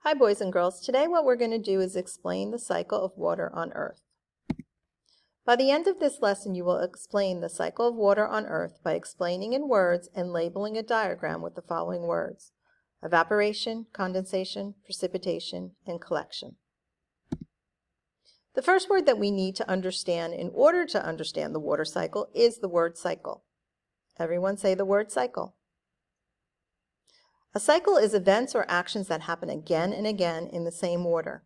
Hi boys and girls, today what we're going to do is explain the cycle of water on Earth. By the end of this lesson you will explain the cycle of water on Earth by explaining in words and labeling a diagram with the following words: evaporation, condensation, precipitation, and collection. The first word that we need to understand in order to understand the water cycle is the word cycle. Everyone say the word cycle. A cycle is events or actions that happen again and again in the same order.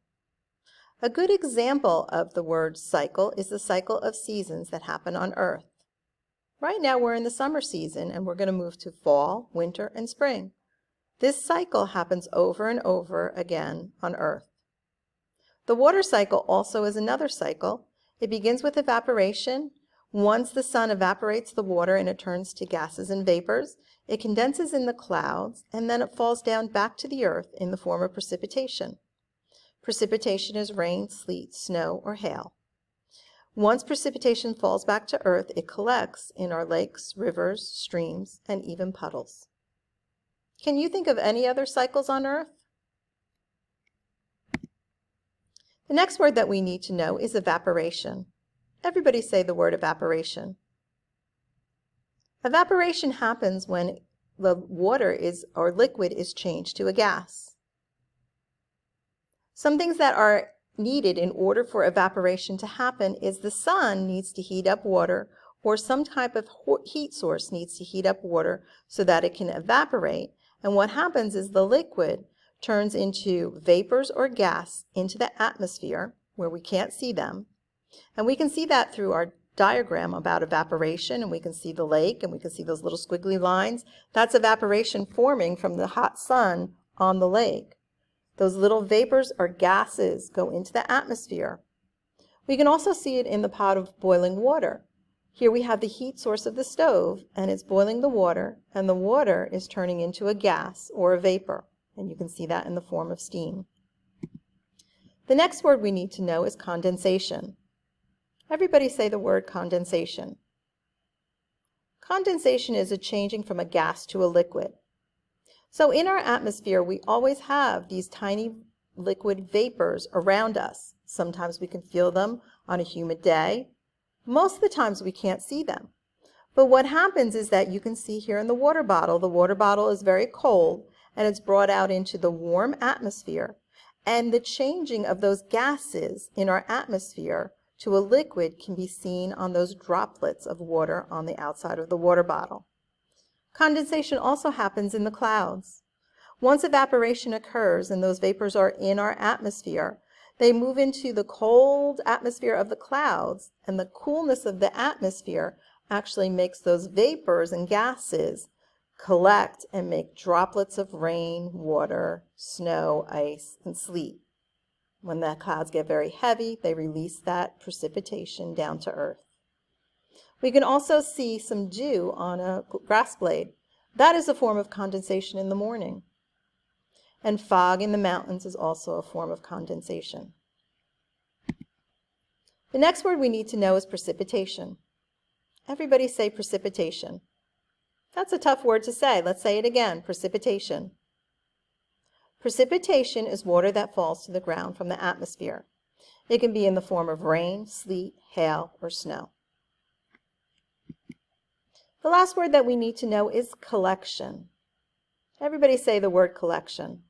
A good example of the word cycle is the cycle of seasons that happen on Earth. Right now we're in the summer season and we're going to move to fall, winter, and spring. This cycle happens over and over again on Earth. The water cycle also is another cycle. It begins with evaporation. Once the sun evaporates the water and it turns to gases and vapors, it condenses in the clouds and then it falls down back to the earth in the form of precipitation. Precipitation is rain, sleet, snow, or hail. Once precipitation falls back to earth, it collects in our lakes, rivers, streams, and even puddles. Can you think of any other cycles on Earth? The next word that we need to know is evaporation. Everybody say the word evaporation. Evaporation happens when the water or liquid is changed to a gas. Some things that are needed in order for evaporation to happen is the sun needs to heat up water, or some type of heat source needs to heat up water so that it can evaporate. And what happens is the liquid turns into vapors or gas into the atmosphere where we can't see them. And we can see that through our diagram about evaporation, and we can see the lake and we can see those little squiggly lines. That's evaporation forming from the hot sun on the lake. Those little vapors or gases go into the atmosphere. We can also see it in the pot of boiling water. Here we have the heat source of the stove, and it's boiling the water, and the water is turning into a gas or a vapor, and you can see that in the form of steam. The next word we need to know is condensation. Everybody say the word condensation. Condensation is a changing from a gas to a liquid. So in our atmosphere, we always have these tiny liquid vapors around us. Sometimes we can feel them on a humid day. Most of the times we can't see them. But what happens is that you can see here in the water bottle is very cold and it's brought out into the warm atmosphere. And the changing of those gases in our atmosphere to a liquid can be seen on those droplets of water on the outside of the water bottle. Condensation also happens in the clouds. Once evaporation occurs and those vapors are in our atmosphere, they move into the cold atmosphere of the clouds, and the coolness of the atmosphere actually makes those vapors and gases collect and make droplets of rain, water, snow, ice, and sleet. When the clouds get very heavy, they release that precipitation down to earth. We can also see some dew on a grass blade. That is a form of condensation in the morning. And fog in the mountains is also a form of condensation. The next word we need to know is precipitation. Everybody say precipitation. That's a tough word to say. Let's say it again, precipitation. Precipitation is water that falls to the ground from the atmosphere. It can be in the form of rain, sleet, hail, or snow. The last word that we need to know is collection. Everybody say the word collection.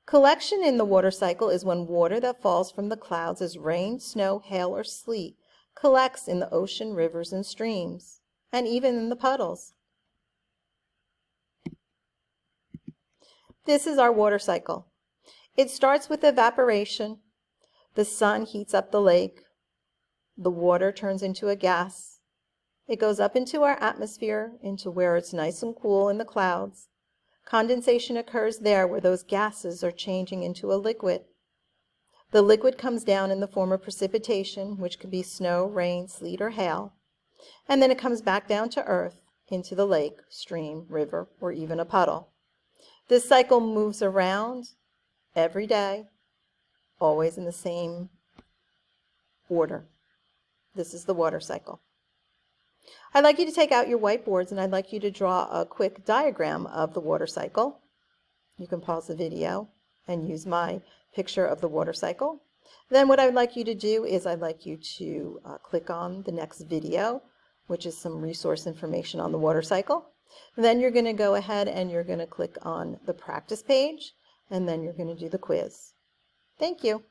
Collection in the water cycle is when water that falls from the clouds as rain, snow, hail, or sleet collects in the ocean, rivers, and streams, and even in the puddles. This is our water cycle. It starts with evaporation. The sun heats up the lake. The water turns into a gas. It goes up into our atmosphere, into where it's nice and cool in the clouds. Condensation occurs there where those gases are changing into a liquid. The liquid comes down in the form of precipitation, which could be snow, rain, sleet, or hail. And then it comes back down to earth, into the lake, stream, river, or even a puddle. This cycle moves around every day, always in the same order. This is the water cycle. I'd like you to take out your whiteboards and I'd like you to draw a quick diagram of the water cycle. You can pause the video and use my picture of the water cycle. Then what I'd like you to do is I'd like you to click on the next video, which is some resource information on the water cycle. Then you're going to go ahead and you're going to click on the practice page, and then you're going to do the quiz. Thank you.